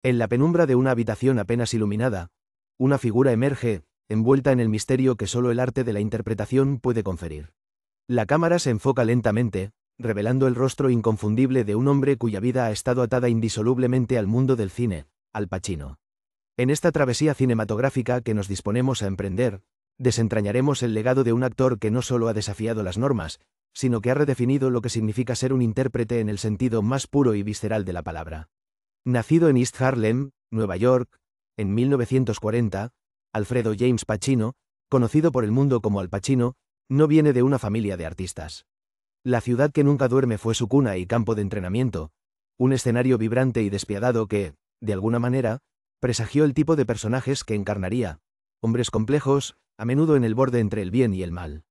En la penumbra de una habitación apenas iluminada, una figura emerge, envuelta en el misterio que solo el arte de la interpretación puede conferir. La cámara se enfoca lentamente, revelando el rostro inconfundible de un hombre cuya vida ha estado atada indisolublemente al mundo del cine, Al Pacino. En esta travesía cinematográfica que nos disponemos a emprender, desentrañaremos el legado de un actor que no solo ha desafiado las normas, sino que ha redefinido lo que significa ser un intérprete en el sentido más puro y visceral de la palabra. Nacido en East Harlem, Nueva York, en 1940, Alfredo James Pacino, conocido por el mundo como Al Pacino, no viene de una familia de artistas. La ciudad que nunca duerme fue su cuna y campo de entrenamiento, un escenario vibrante y despiadado que, de alguna manera, presagió el tipo de personajes que encarnaría, hombres complejos, a menudo en el borde entre el bien y el mal.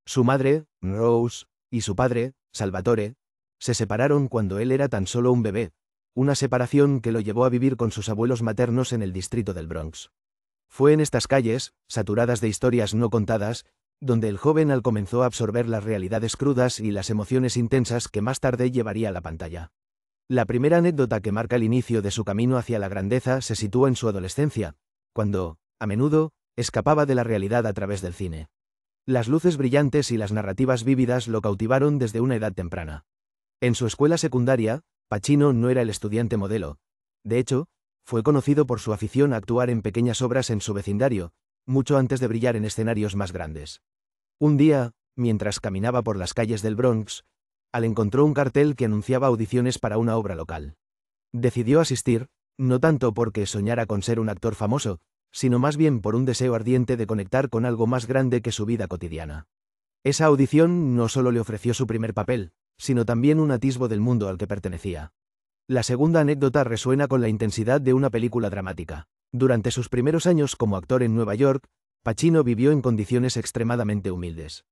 Su madre, Rose, y su padre, Salvatore, se separaron cuando él era tan solo un bebé, una separación que lo llevó a vivir con sus abuelos maternos en el distrito del Bronx. Fue en estas calles, saturadas de historias no contadas, donde el joven comenzó a absorber las realidades crudas y las emociones intensas que más tarde llevaría a la pantalla. La primera anécdota que marca el inicio de su camino hacia la grandeza se sitúa en su adolescencia, cuando, a menudo, escapaba de la realidad a través del cine. Las luces brillantes y las narrativas vívidas lo cautivaron desde una edad temprana. En su escuela secundaria, Pacino no era el estudiante modelo. De hecho, fue conocido por su afición a actuar en pequeñas obras en su vecindario, mucho antes de brillar en escenarios más grandes. Un día, mientras caminaba por las calles del Bronx, encontró un cartel que anunciaba audiciones para una obra local. Decidió asistir, no tanto porque soñara con ser un actor famoso, sino más bien por un deseo ardiente de conectar con algo más grande que su vida cotidiana. Esa audición no solo le ofreció su primer papel, sino también un atisbo del mundo al que pertenecía. La segunda anécdota resuena con la intensidad de una película dramática. Durante sus primeros años como actor en Nueva York, Pacino vivió en condiciones extremadamente humildes.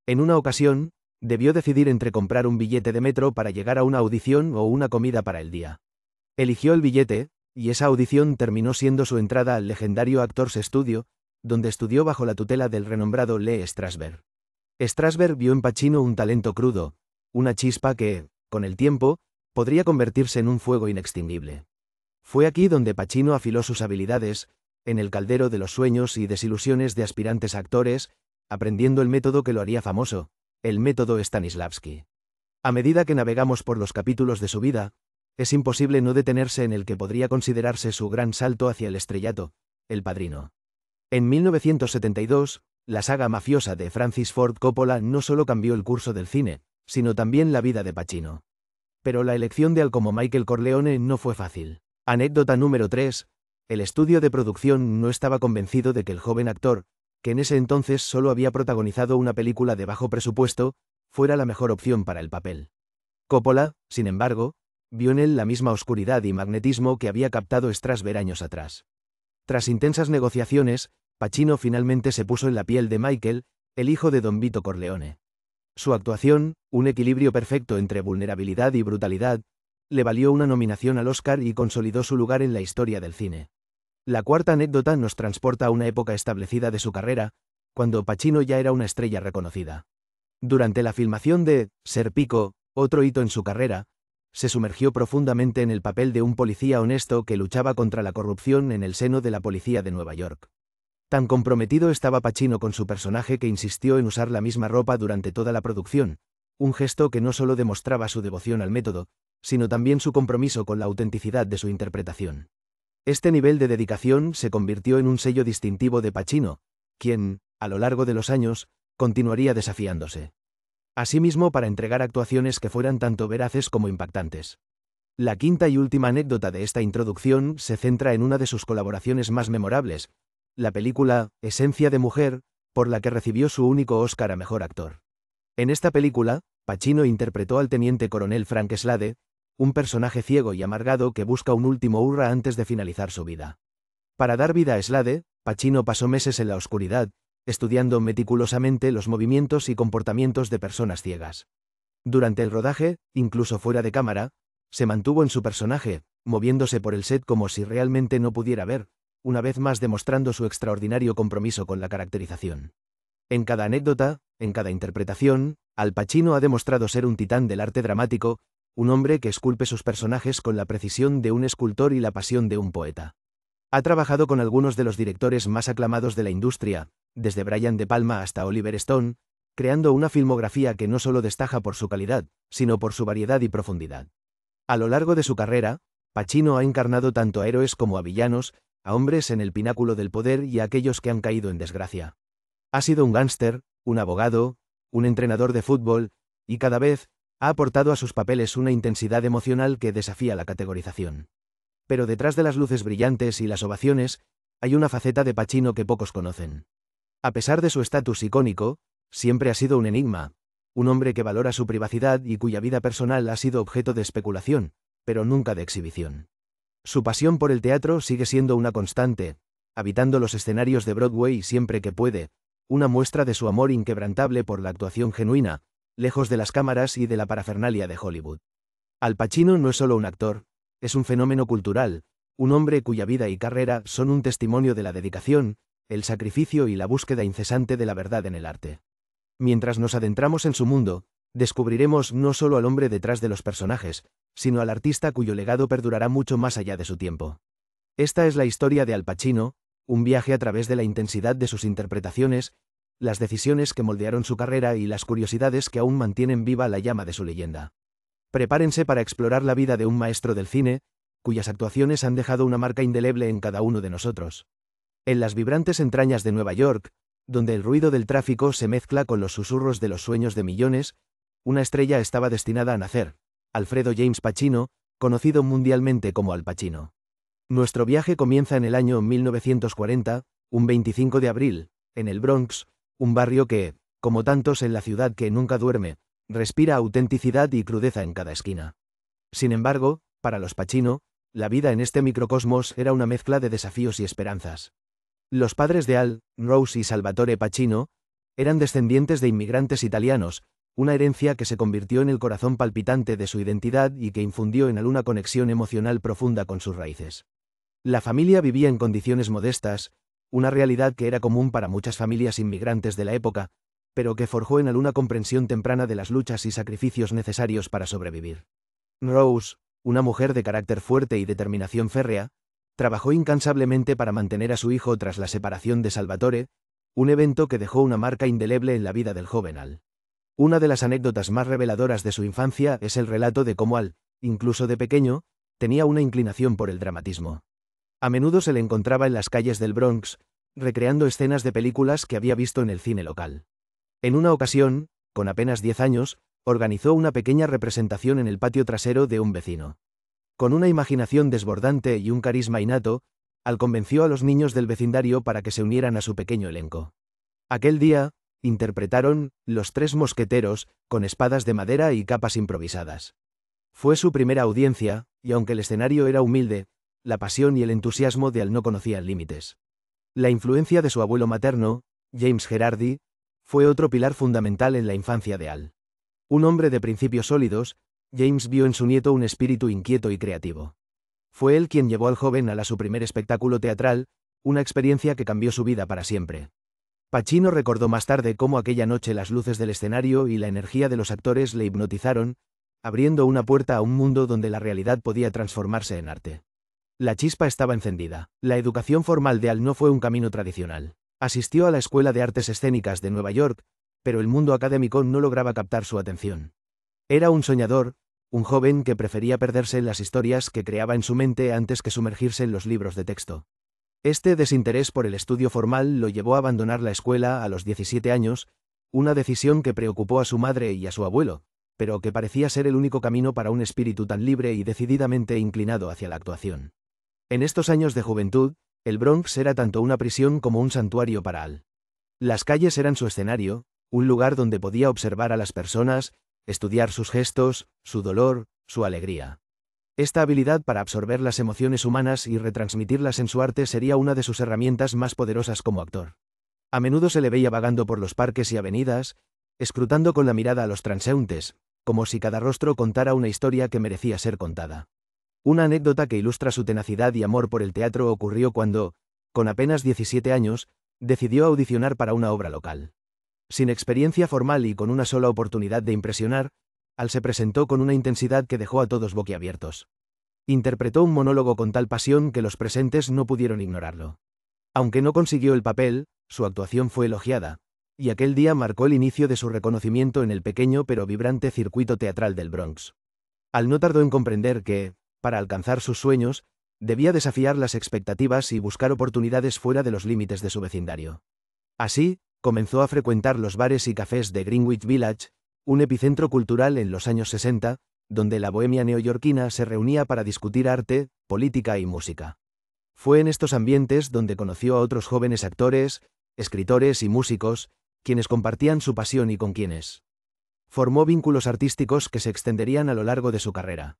En una ocasión, debió decidir entre comprar un billete de metro para llegar a una audición o una comida para el día. Eligió el billete, y esa audición terminó siendo su entrada al legendario Actors Studio, donde estudió bajo la tutela del renombrado Lee Strasberg. Strasberg vio en Pacino un talento crudo, una chispa que, con el tiempo, podría convertirse en un fuego inextinguible. Fue aquí donde Pacino afiló sus habilidades, en el caldero de los sueños y desilusiones de aspirantes actores, aprendiendo el método que lo haría famoso, el método Stanislavski. A medida que navegamos por los capítulos de su vida, es imposible no detenerse en el que podría considerarse su gran salto hacia el estrellato, El Padrino. En 1972, la saga mafiosa de Francis Ford Coppola no solo cambió el curso del cine, sino también la vida de Pacino. Pero la elección de Al como Michael Corleone no fue fácil. Anécdota número 3. El estudio de producción no estaba convencido de que el joven actor, que en ese entonces solo había protagonizado una película de bajo presupuesto, fuera la mejor opción para el papel. Coppola, sin embargo, vio en él la misma oscuridad y magnetismo que había captado Strasberg años atrás. Tras intensas negociaciones, Pacino finalmente se puso en la piel de Michael, el hijo de Don Vito Corleone. Su actuación, un equilibrio perfecto entre vulnerabilidad y brutalidad, le valió una nominación al Oscar y consolidó su lugar en la historia del cine. La cuarta anécdota nos transporta a una época establecida de su carrera, cuando Pacino ya era una estrella reconocida. Durante la filmación de Serpico, otro hito en su carrera, se sumergió profundamente en el papel de un policía honesto que luchaba contra la corrupción en el seno de la policía de Nueva York. Tan comprometido estaba Pacino con su personaje que insistió en usar la misma ropa durante toda la producción, un gesto que no solo demostraba su devoción al método, sino también su compromiso con la autenticidad de su interpretación. Este nivel de dedicación se convirtió en un sello distintivo de Pacino, quien, a lo largo de los años, continuaría desafiándose. Asimismo, para entregar actuaciones que fueran tanto veraces como impactantes. La quinta y última anécdota de esta introducción se centra en una de sus colaboraciones más memorables, la película Esencia de Mujer, por la que recibió su único Oscar a Mejor Actor. En esta película, Pacino interpretó al teniente coronel Frank Slade, un personaje ciego y amargado que busca un último hurra antes de finalizar su vida. Para dar vida a Slade, Pacino pasó meses en la oscuridad, estudiando meticulosamente los movimientos y comportamientos de personas ciegas. Durante el rodaje, incluso fuera de cámara, se mantuvo en su personaje, moviéndose por el set como si realmente no pudiera ver, una vez más demostrando su extraordinario compromiso con la caracterización. En cada anécdota, en cada interpretación, Al Pacino ha demostrado ser un titán del arte dramático, un hombre que esculpe sus personajes con la precisión de un escultor y la pasión de un poeta. Ha trabajado con algunos de los directores más aclamados de la industria, desde Brian De Palma hasta Oliver Stone, creando una filmografía que no solo destaca por su calidad, sino por su variedad y profundidad. A lo largo de su carrera, Pacino ha encarnado tanto a héroes como a villanos, a hombres en el pináculo del poder y a aquellos que han caído en desgracia. Ha sido un gángster, un abogado, un entrenador de fútbol, y cada vez ha aportado a sus papeles una intensidad emocional que desafía la categorización. Pero detrás de las luces brillantes y las ovaciones, hay una faceta de Pacino que pocos conocen. A pesar de su estatus icónico, siempre ha sido un enigma, un hombre que valora su privacidad y cuya vida personal ha sido objeto de especulación, pero nunca de exhibición. Su pasión por el teatro sigue siendo una constante, habitando los escenarios de Broadway siempre que puede, una muestra de su amor inquebrantable por la actuación genuina, lejos de las cámaras y de la parafernalia de Hollywood. Al Pacino no es solo un actor, es un fenómeno cultural, un hombre cuya vida y carrera son un testimonio de la dedicación, el sacrificio y la búsqueda incesante de la verdad en el arte. Mientras nos adentramos en su mundo, descubriremos no solo al hombre detrás de los personajes, sino al artista cuyo legado perdurará mucho más allá de su tiempo. Esta es la historia de Al Pacino, un viaje a través de la intensidad de sus interpretaciones, las decisiones que moldearon su carrera y las curiosidades que aún mantienen viva la llama de su leyenda. Prepárense para explorar la vida de un maestro del cine, cuyas actuaciones han dejado una marca indeleble en cada uno de nosotros. En las vibrantes entrañas de Nueva York, donde el ruido del tráfico se mezcla con los susurros de los sueños de millones, una estrella estaba destinada a nacer, Alfredo James Pacino, conocido mundialmente como Al Pacino. Nuestro viaje comienza en el año 1940, un 25 de abril, en el Bronx, un barrio que, como tantos en la ciudad que nunca duerme, respira autenticidad y crudeza en cada esquina. Sin embargo, para los Pacino, la vida en este microcosmos era una mezcla de desafíos y esperanzas. Los padres de Al, Rose y Salvatore Pacino, eran descendientes de inmigrantes italianos, una herencia que se convirtió en el corazón palpitante de su identidad y que infundió en Al una conexión emocional profunda con sus raíces. La familia vivía en condiciones modestas, una realidad que era común para muchas familias inmigrantes de la época, pero que forjó en Al una comprensión temprana de las luchas y sacrificios necesarios para sobrevivir. Rose, una mujer de carácter fuerte y determinación férrea, trabajó incansablemente para mantener a su hijo tras la separación de Salvatore, un evento que dejó una marca indeleble en la vida del joven Al. Una de las anécdotas más reveladoras de su infancia es el relato de cómo Al, incluso de pequeño, tenía una inclinación por el dramatismo. A menudo se le encontraba en las calles del Bronx, recreando escenas de películas que había visto en el cine local. En una ocasión, con apenas 10 años, organizó una pequeña representación en el patio trasero de un vecino. Con una imaginación desbordante y un carisma innato, Al convenció a los niños del vecindario para que se unieran a su pequeño elenco. Aquel día, interpretaron Los Tres Mosqueteros, con espadas de madera y capas improvisadas. Fue su primera audiencia, y aunque el escenario era humilde, la pasión y el entusiasmo de Al no conocían límites. La influencia de su abuelo materno, James Gerardi, fue otro pilar fundamental en la infancia de Al. Un hombre de principios sólidos, James vio en su nieto un espíritu inquieto y creativo. Fue él quien llevó al joven a su primer espectáculo teatral, una experiencia que cambió su vida para siempre. Pacino recordó más tarde cómo aquella noche las luces del escenario y la energía de los actores le hipnotizaron, abriendo una puerta a un mundo donde la realidad podía transformarse en arte. La chispa estaba encendida. La educación formal de Al no fue un camino tradicional. Asistió a la Escuela de Artes Escénicas de Nueva York, pero el mundo académico no lograba captar su atención. Era un soñador, un joven que prefería perderse en las historias que creaba en su mente antes que sumergirse en los libros de texto. Este desinterés por el estudio formal lo llevó a abandonar la escuela a los 17 años, una decisión que preocupó a su madre y a su abuelo, pero que parecía ser el único camino para un espíritu tan libre y decididamente inclinado hacia la actuación. En estos años de juventud, el Bronx era tanto una prisión como un santuario para Al. Las calles eran su escenario, un lugar donde podía observar a las personas, estudiar sus gestos, su dolor, su alegría. Esta habilidad para absorber las emociones humanas y retransmitirlas en su arte sería una de sus herramientas más poderosas como actor. A menudo se le veía vagando por los parques y avenidas, escrutando con la mirada a los transeúntes, como si cada rostro contara una historia que merecía ser contada. Una anécdota que ilustra su tenacidad y amor por el teatro ocurrió cuando, con apenas 17 años, decidió audicionar para una obra local. Sin experiencia formal y con una sola oportunidad de impresionar, Al se presentó con una intensidad que dejó a todos boquiabiertos. Interpretó un monólogo con tal pasión que los presentes no pudieron ignorarlo. Aunque no consiguió el papel, su actuación fue elogiada, y aquel día marcó el inicio de su reconocimiento en el pequeño pero vibrante circuito teatral del Bronx. Al no tardó en comprender que, para alcanzar sus sueños, debía desafiar las expectativas y buscar oportunidades fuera de los límites de su vecindario. Así, comenzó a frecuentar los bares y cafés de Greenwich Village, un epicentro cultural en los años 60, donde la bohemia neoyorquina se reunía para discutir arte, política y música. Fue en estos ambientes donde conoció a otros jóvenes actores, escritores y músicos, quienes compartían su pasión y con quienes formó vínculos artísticos que se extenderían a lo largo de su carrera.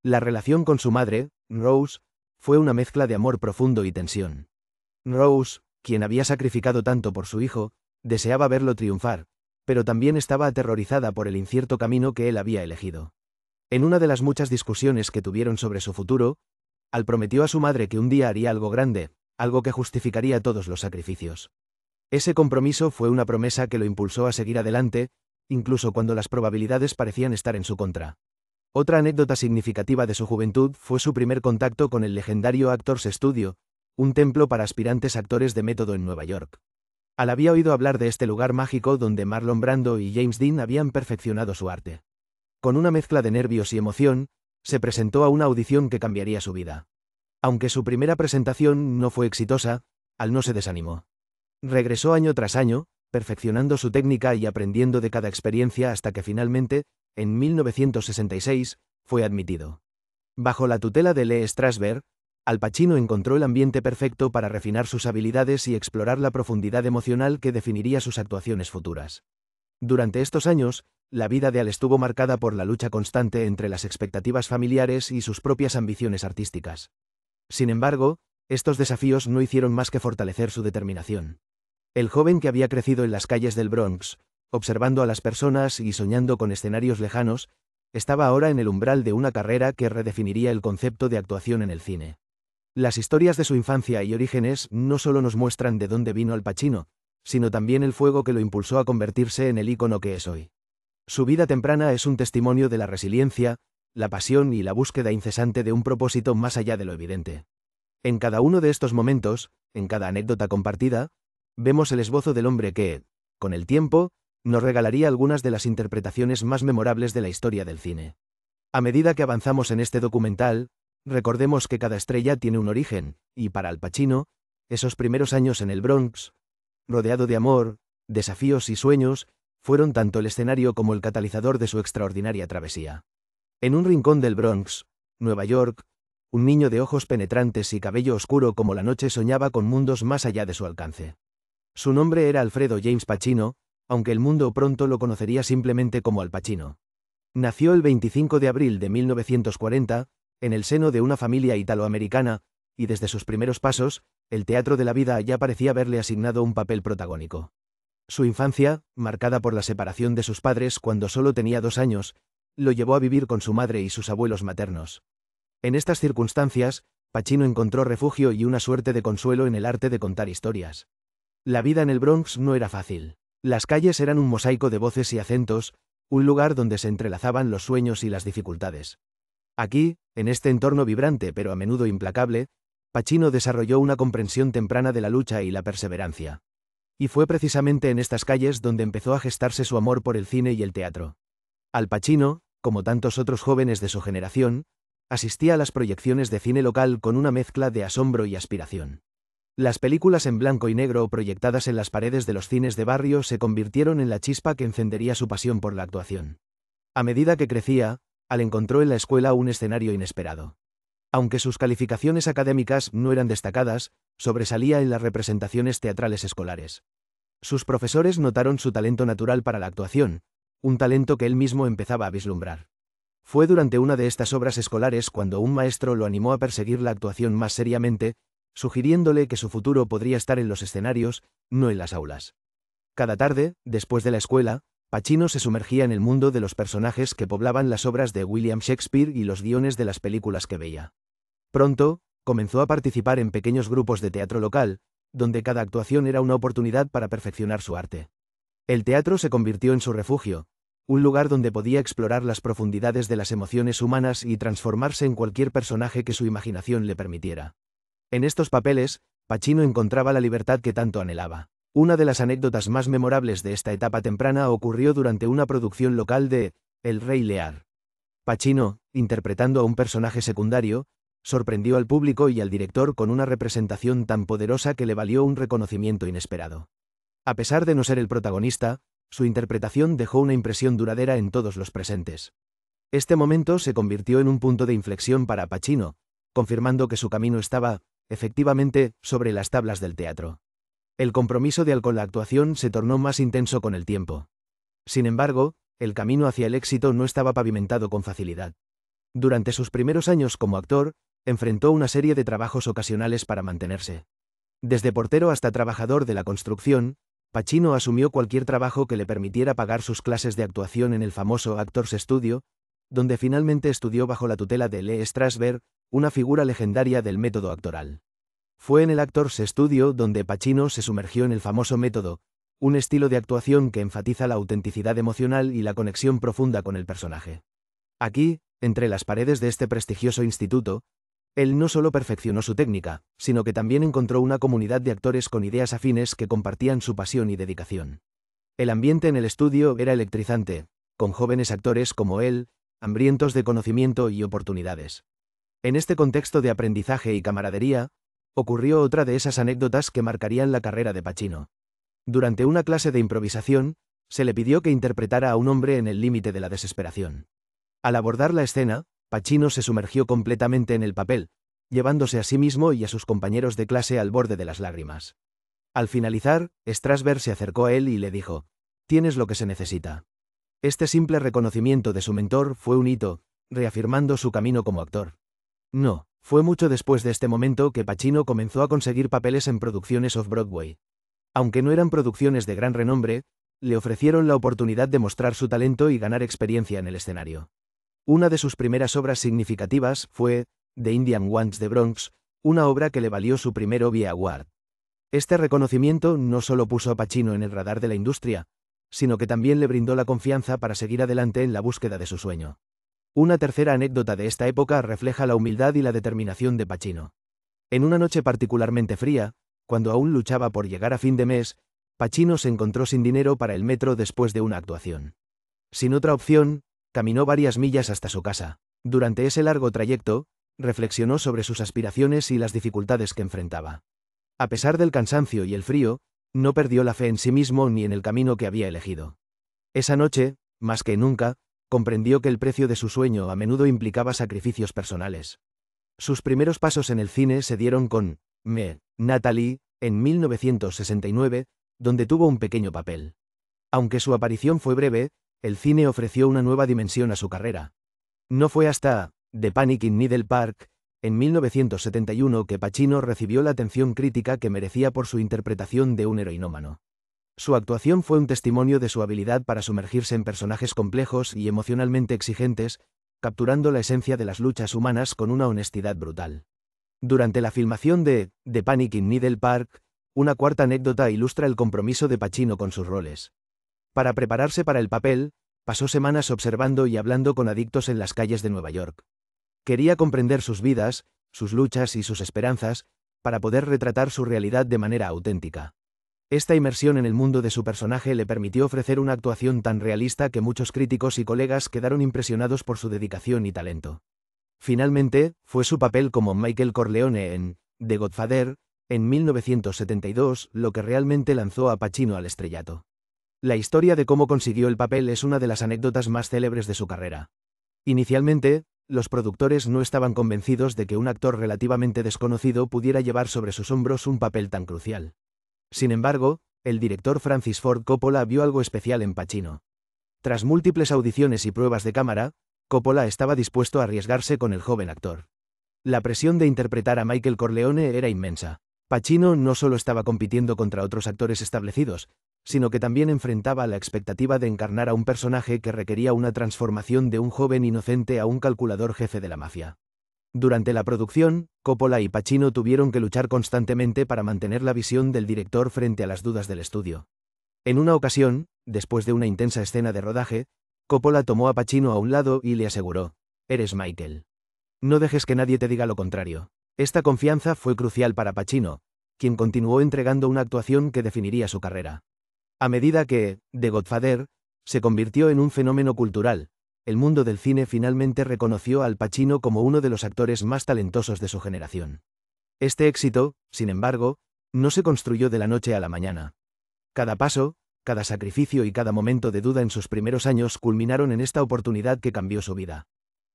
La relación con su madre, Rose, fue una mezcla de amor profundo y tensión. Rose, quien había sacrificado tanto por su hijo, deseaba verlo triunfar, pero también estaba aterrorizada por el incierto camino que él había elegido. En una de las muchas discusiones que tuvieron sobre su futuro, Al prometió a su madre que un día haría algo grande, algo que justificaría todos los sacrificios. Ese compromiso fue una promesa que lo impulsó a seguir adelante, incluso cuando las probabilidades parecían estar en su contra. Otra anécdota significativa de su juventud fue su primer contacto con el legendario Actors Studio, un templo para aspirantes actores de método en Nueva York. Al había oído hablar de este lugar mágico donde Marlon Brando y James Dean habían perfeccionado su arte. Con una mezcla de nervios y emoción, se presentó a una audición que cambiaría su vida. Aunque su primera presentación no fue exitosa, Al no se desanimó. Regresó año tras año, perfeccionando su técnica y aprendiendo de cada experiencia hasta que finalmente, en 1966, fue admitido. Bajo la tutela de Lee Strasberg, Al Pacino encontró el ambiente perfecto para refinar sus habilidades y explorar la profundidad emocional que definiría sus actuaciones futuras. Durante estos años, la vida de Al estuvo marcada por la lucha constante entre las expectativas familiares y sus propias ambiciones artísticas. Sin embargo, estos desafíos no hicieron más que fortalecer su determinación. El joven que había crecido en las calles del Bronx, observando a las personas y soñando con escenarios lejanos, estaba ahora en el umbral de una carrera que redefiniría el concepto de actuación en el cine. Las historias de su infancia y orígenes no solo nos muestran de dónde vino Al Pacino, sino también el fuego que lo impulsó a convertirse en el ícono que es hoy. Su vida temprana es un testimonio de la resiliencia, la pasión y la búsqueda incesante de un propósito más allá de lo evidente. En cada uno de estos momentos, en cada anécdota compartida, vemos el esbozo del hombre que, con el tiempo, nos regalaría algunas de las interpretaciones más memorables de la historia del cine. A medida que avanzamos en este documental, recordemos que cada estrella tiene un origen, y para Al Pacino, esos primeros años en el Bronx, rodeado de amor, desafíos y sueños, fueron tanto el escenario como el catalizador de su extraordinaria travesía. En un rincón del Bronx, Nueva York, un niño de ojos penetrantes y cabello oscuro como la noche soñaba con mundos más allá de su alcance. Su nombre era Alfredo James Pacino, aunque el mundo pronto lo conocería simplemente como Al Pacino. Nació el 25 de abril de 1940, en el seno de una familia italoamericana, y desde sus primeros pasos, el teatro de la vida ya parecía haberle asignado un papel protagónico. Su infancia, marcada por la separación de sus padres cuando solo tenía 2 años, lo llevó a vivir con su madre y sus abuelos maternos. En estas circunstancias, Pacino encontró refugio y una suerte de consuelo en el arte de contar historias. La vida en el Bronx no era fácil. Las calles eran un mosaico de voces y acentos, un lugar donde se entrelazaban los sueños y las dificultades. Aquí, en este entorno vibrante pero a menudo implacable, Pacino desarrolló una comprensión temprana de la lucha y la perseverancia. Y fue precisamente en estas calles donde empezó a gestarse su amor por el cine y el teatro. Al Pacino, como tantos otros jóvenes de su generación, asistía a las proyecciones de cine local con una mezcla de asombro y aspiración. Las películas en blanco y negro proyectadas en las paredes de los cines de barrio se convirtieron en la chispa que encendería su pasión por la actuación. A medida que crecía, Al encontró en la escuela un escenario inesperado. Aunque sus calificaciones académicas no eran destacadas, sobresalía en las representaciones teatrales escolares. Sus profesores notaron su talento natural para la actuación, un talento que él mismo empezaba a vislumbrar. Fue durante una de estas obras escolares cuando un maestro lo animó a perseguir la actuación más seriamente, sugiriéndole que su futuro podría estar en los escenarios, no en las aulas. Cada tarde, después de la escuela, Pacino se sumergía en el mundo de los personajes que poblaban las obras de William Shakespeare y los guiones de las películas que veía. Pronto, comenzó a participar en pequeños grupos de teatro local, donde cada actuación era una oportunidad para perfeccionar su arte. El teatro se convirtió en su refugio, un lugar donde podía explorar las profundidades de las emociones humanas y transformarse en cualquier personaje que su imaginación le permitiera. En estos papeles, Pacino encontraba la libertad que tanto anhelaba. Una de las anécdotas más memorables de esta etapa temprana ocurrió durante una producción local de El Rey Lear. Pacino, interpretando a un personaje secundario, sorprendió al público y al director con una representación tan poderosa que le valió un reconocimiento inesperado. A pesar de no ser el protagonista, su interpretación dejó una impresión duradera en todos los presentes. Este momento se convirtió en un punto de inflexión para Pacino, confirmando que su camino estaba, efectivamente, sobre las tablas del teatro. El compromiso de él con la actuación se tornó más intenso con el tiempo. Sin embargo, el camino hacia el éxito no estaba pavimentado con facilidad. Durante sus primeros años como actor, enfrentó una serie de trabajos ocasionales para mantenerse. Desde portero hasta trabajador de la construcción, Pacino asumió cualquier trabajo que le permitiera pagar sus clases de actuación en el famoso Actors Studio, donde finalmente estudió bajo la tutela de Lee Strasberg, una figura legendaria del método actoral. Fue en el Actors Studio donde Pacino se sumergió en el famoso método, un estilo de actuación que enfatiza la autenticidad emocional y la conexión profunda con el personaje. Aquí, entre las paredes de este prestigioso instituto, él no solo perfeccionó su técnica, sino que también encontró una comunidad de actores con ideas afines que compartían su pasión y dedicación. El ambiente en el estudio era electrizante, con jóvenes actores como él, hambrientos de conocimiento y oportunidades. En este contexto de aprendizaje y camaradería, ocurrió otra de esas anécdotas que marcarían la carrera de Pacino. Durante una clase de improvisación, se le pidió que interpretara a un hombre en el límite de la desesperación. Al abordar la escena, Pacino se sumergió completamente en el papel, llevándose a sí mismo y a sus compañeros de clase al borde de las lágrimas. Al finalizar, Strasberg se acercó a él y le dijo: «Tienes lo que se necesita». Este simple reconocimiento de su mentor fue un hito, reafirmando su camino como actor. No, fue mucho después de este momento que Pacino comenzó a conseguir papeles en producciones off-Broadway. Aunque no eran producciones de gran renombre, le ofrecieron la oportunidad de mostrar su talento y ganar experiencia en el escenario. Una de sus primeras obras significativas fue The Indian Ones de Bronx, una obra que le valió su primer Obie Award. Este reconocimiento no solo puso a Pacino en el radar de la industria, sino que también le brindó la confianza para seguir adelante en la búsqueda de su sueño. Una tercera anécdota de esta época refleja la humildad y la determinación de Pacino. En una noche particularmente fría, cuando aún luchaba por llegar a fin de mes, Pacino se encontró sin dinero para el metro después de una actuación. Sin otra opción, caminó varias millas hasta su casa. Durante ese largo trayecto, reflexionó sobre sus aspiraciones y las dificultades que enfrentaba. A pesar del cansancio y el frío, no perdió la fe en sí mismo ni en el camino que había elegido. Esa noche, más que nunca, comprendió que el precio de su sueño a menudo implicaba sacrificios personales. Sus primeros pasos en el cine se dieron con Me, Natalie, en 1969, donde tuvo un pequeño papel. Aunque su aparición fue breve, el cine ofreció una nueva dimensión a su carrera. No fue hasta The Panic in Needle Park, en 1971, que Pacino recibió la atención crítica que merecía por su interpretación de un heroinómano. Su actuación fue un testimonio de su habilidad para sumergirse en personajes complejos y emocionalmente exigentes, capturando la esencia de las luchas humanas con una honestidad brutal. Durante la filmación de The Panic in Needle Park, una cuarta anécdota ilustra el compromiso de Pacino con sus roles. Para prepararse para el papel, pasó semanas observando y hablando con adictos en las calles de Nueva York. Quería comprender sus vidas, sus luchas y sus esperanzas, para poder retratar su realidad de manera auténtica. Esta inmersión en el mundo de su personaje le permitió ofrecer una actuación tan realista que muchos críticos y colegas quedaron impresionados por su dedicación y talento. Finalmente, fue su papel como Michael Corleone en The Godfather, en 1972, lo que realmente lanzó a Pacino al estrellato. La historia de cómo consiguió el papel es una de las anécdotas más célebres de su carrera. Inicialmente, los productores no estaban convencidos de que un actor relativamente desconocido pudiera llevar sobre sus hombros un papel tan crucial. Sin embargo, el director Francis Ford Coppola vio algo especial en Pacino. Tras múltiples audiciones y pruebas de cámara, Coppola estaba dispuesto a arriesgarse con el joven actor. La presión de interpretar a Michael Corleone era inmensa. Pacino no solo estaba compitiendo contra otros actores establecidos, sino que también enfrentaba la expectativa de encarnar a un personaje que requería una transformación de un joven inocente a un calculador jefe de la mafia. Durante la producción, Coppola y Pacino tuvieron que luchar constantemente para mantener la visión del director frente a las dudas del estudio. En una ocasión, después de una intensa escena de rodaje, Coppola tomó a Pacino a un lado y le aseguró: «Eres Michael. No dejes que nadie te diga lo contrario». Esta confianza fue crucial para Pacino, quien continuó entregando una actuación que definiría su carrera. A medida que The Godfather se convirtió en un fenómeno cultural, el mundo del cine finalmente reconoció a Al Pacino como uno de los actores más talentosos de su generación. Este éxito, sin embargo, no se construyó de la noche a la mañana. Cada paso, cada sacrificio y cada momento de duda en sus primeros años culminaron en esta oportunidad que cambió su vida.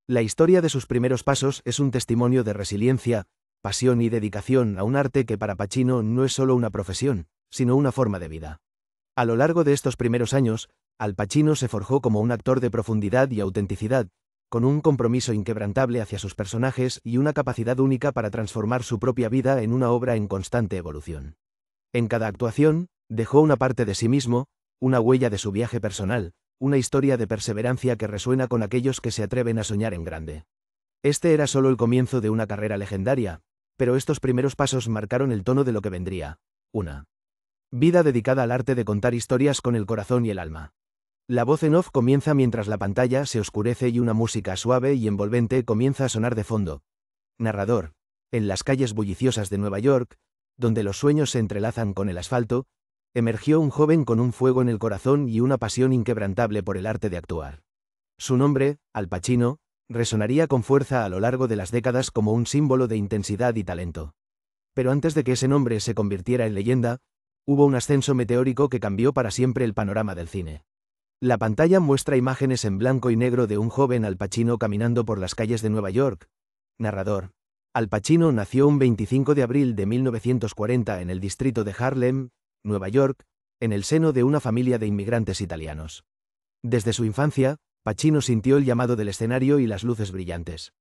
La historia de sus primeros pasos es un testimonio de resiliencia, pasión y dedicación a un arte que para Pacino no es solo una profesión, sino una forma de vida. A lo largo de estos primeros años, Al Pacino se forjó como un actor de profundidad y autenticidad, con un compromiso inquebrantable hacia sus personajes y una capacidad única para transformar su propia vida en una obra en constante evolución. En cada actuación, dejó una parte de sí mismo, una huella de su viaje personal, una historia de perseverancia que resuena con aquellos que se atreven a soñar en grande. Este era solo el comienzo de una carrera legendaria, pero estos primeros pasos marcaron el tono de lo que vendría: una vida dedicada al arte de contar historias con el corazón y el alma. La voz en off comienza mientras la pantalla se oscurece y una música suave y envolvente comienza a sonar de fondo. Narrador: en las calles bulliciosas de Nueva York, donde los sueños se entrelazan con el asfalto, emergió un joven con un fuego en el corazón y una pasión inquebrantable por el arte de actuar. Su nombre, Al Pacino, resonaría con fuerza a lo largo de las décadas como un símbolo de intensidad y talento. Pero antes de que ese nombre se convirtiera en leyenda, hubo un ascenso meteórico que cambió para siempre el panorama del cine. La pantalla muestra imágenes en blanco y negro de un joven Al Pacino caminando por las calles de Nueva York. Narrador: Al Pacino nació un 25 de abril de 1940 en el distrito de Harlem, Nueva York, en el seno de una familia de inmigrantes italianos. Desde su infancia, Pacino sintió el llamado del escenario y las luces brillantes.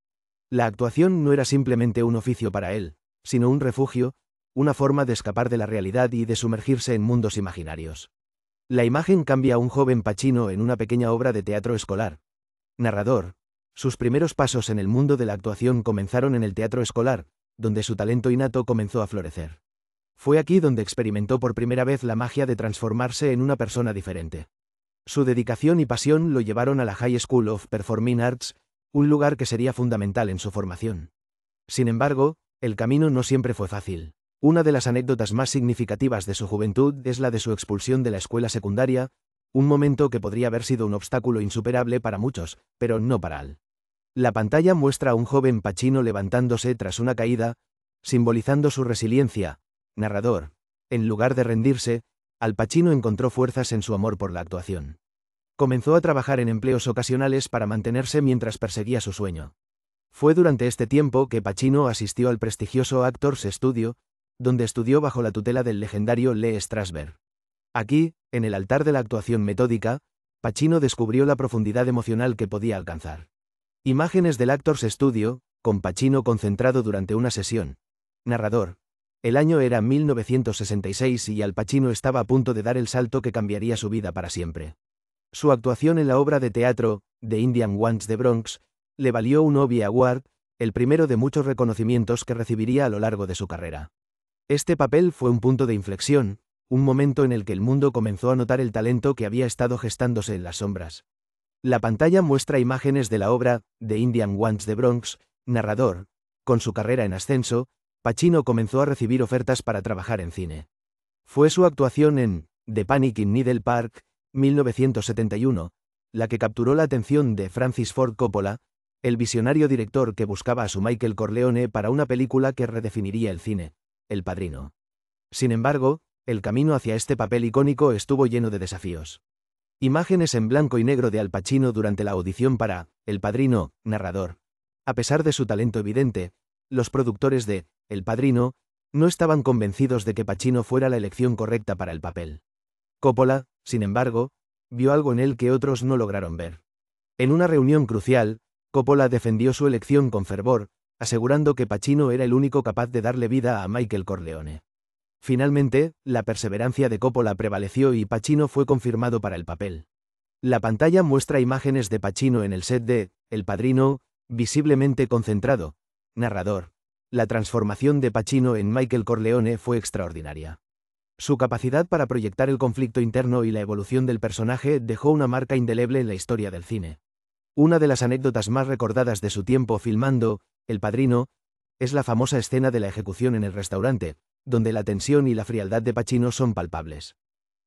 La actuación no era simplemente un oficio para él, sino un refugio, una forma de escapar de la realidad y de sumergirse en mundos imaginarios. La imagen cambia a un joven Pacino en una pequeña obra de teatro escolar. Narrador: sus primeros pasos en el mundo de la actuación comenzaron en el teatro escolar, donde su talento innato comenzó a florecer. Fue aquí donde experimentó por primera vez la magia de transformarse en una persona diferente. Su dedicación y pasión lo llevaron a la High School of Performing Arts, un lugar que sería fundamental en su formación. Sin embargo, el camino no siempre fue fácil. Una de las anécdotas más significativas de su juventud es la de su expulsión de la escuela secundaria, un momento que podría haber sido un obstáculo insuperable para muchos, pero no para Al. La pantalla muestra a un joven Pacino levantándose tras una caída, simbolizando su resiliencia. Narrador: en lugar de rendirse, Al Pacino encontró fuerzas en su amor por la actuación. Comenzó a trabajar en empleos ocasionales para mantenerse mientras perseguía su sueño. Fue durante este tiempo que Pacino asistió al prestigioso Actors Studio, donde estudió bajo la tutela del legendario Lee Strasberg. Aquí, en el altar de la actuación metódica, Pacino descubrió la profundidad emocional que podía alcanzar. Imágenes del Actors Studio, con Pacino concentrado durante una sesión. Narrador: el año era 1966 y Al Pacino estaba a punto de dar el salto que cambiaría su vida para siempre. Su actuación en la obra de teatro, The Indian Ones de Bronx, le valió un Obie Award, el primero de muchos reconocimientos que recibiría a lo largo de su carrera. Este papel fue un punto de inflexión, un momento en el que el mundo comenzó a notar el talento que había estado gestándose en las sombras. La pantalla muestra imágenes de la obra The Indian Ones de Bronx. Narrador: con su carrera en ascenso, Pacino comenzó a recibir ofertas para trabajar en cine. Fue su actuación en The Panic in Needle Park, 1971, la que capturó la atención de Francis Ford Coppola, el visionario director que buscaba a su Michael Corleone para una película que redefiniría el cine, El Padrino. Sin embargo, el camino hacia este papel icónico estuvo lleno de desafíos. Imágenes en blanco y negro de Al Pacino durante la audición para El Padrino. Narrador: a pesar de su talento evidente, los productores de El Padrino no estaban convencidos de que Pacino fuera la elección correcta para el papel. Coppola, sin embargo, vio algo en él que otros no lograron ver. En una reunión crucial, Coppola defendió su elección con fervor, asegurando que Pacino era el único capaz de darle vida a Michael Corleone. Finalmente, la perseverancia de Coppola prevaleció y Pacino fue confirmado para el papel. La pantalla muestra imágenes de Pacino en el set de El Padrino, visiblemente concentrado. Narrador: la transformación de Pacino en Michael Corleone fue extraordinaria. Su capacidad para proyectar el conflicto interno y la evolución del personaje dejó una marca indeleble en la historia del cine. Una de las anécdotas más recordadas de su tiempo filmando El Padrino es la famosa escena de la ejecución en el restaurante, donde la tensión y la frialdad de Pacino son palpables.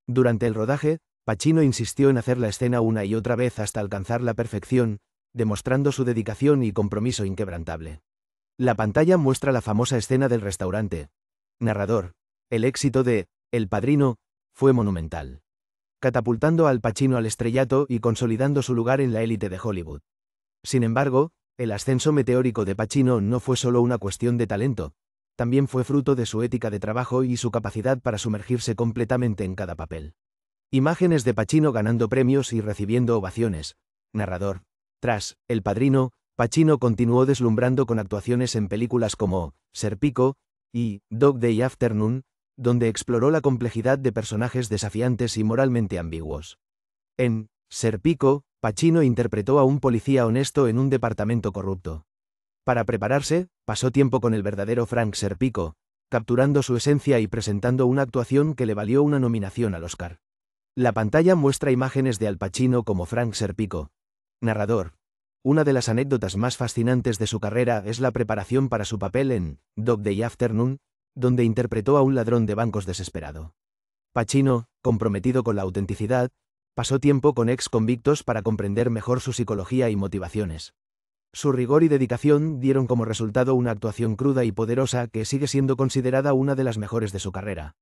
Durante el rodaje, Pacino insistió en hacer la escena una y otra vez hasta alcanzar la perfección, demostrando su dedicación y compromiso inquebrantable. La pantalla muestra la famosa escena del restaurante. Narrador. El éxito de El Padrino fue monumental, catapultando al Pacino al estrellato y consolidando su lugar en la élite de Hollywood. Sin embargo, el ascenso meteórico de Pacino no fue solo una cuestión de talento, también fue fruto de su ética de trabajo y su capacidad para sumergirse completamente en cada papel. Imágenes de Pacino ganando premios y recibiendo ovaciones. Narrador. Tras El Padrino, Pacino continuó deslumbrando con actuaciones en películas como Serpico y Dog Day Afternoon, donde exploró la complejidad de personajes desafiantes y moralmente ambiguos. En Serpico, Pacino interpretó a un policía honesto en un departamento corrupto. Para prepararse, pasó tiempo con el verdadero Frank Serpico, capturando su esencia y presentando una actuación que le valió una nominación al Oscar. La pantalla muestra imágenes de Al Pacino como Frank Serpico. Narrador. Una de las anécdotas más fascinantes de su carrera es la preparación para su papel en Dog Day Afternoon, donde interpretó a un ladrón de bancos desesperado. Pacino, comprometido con la autenticidad, pasó tiempo con ex convictos para comprender mejor su psicología y motivaciones. Su rigor y dedicación dieron como resultado una actuación cruda y poderosa que sigue siendo considerada una de las mejores de su carrera.